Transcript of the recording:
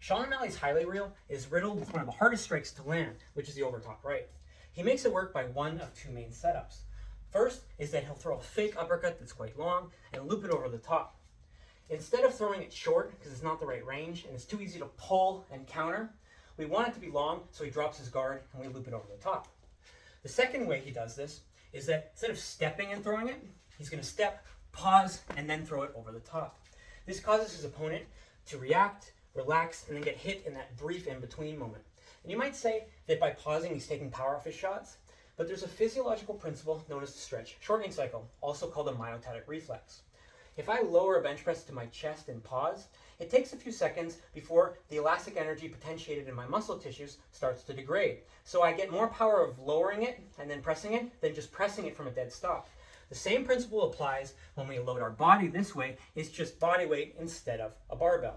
Sean O'Malley's highlight reel is riddled with one of the hardest strikes to land, which is the overtop right. He makes it work by one of two main setups. First is that he'll throw a fake uppercut that's quite long and loop it over the top. Instead of throwing it short, because it's not the right range and it's too easy to pull and counter, we want it to be long, so he drops his guard and we loop it over the top. The second way he does this is that instead of stepping and throwing it, he's going to step, pause, and then throw it over the top. This causes his opponent to react, relax, and then get hit in that brief in-between moment. And you might say that by pausing, he's taking power off his shots, but there's a physiological principle known as the stretch shortening cycle, also called a myotatic reflex. If I lower a bench press to my chest and pause, it takes a few seconds before the elastic energy potentiated in my muscle tissues starts to degrade. So I get more power of lowering it and then pressing it than just pressing it from a dead stop. The same principle applies when we load our body this way. It's just body weight instead of a barbell.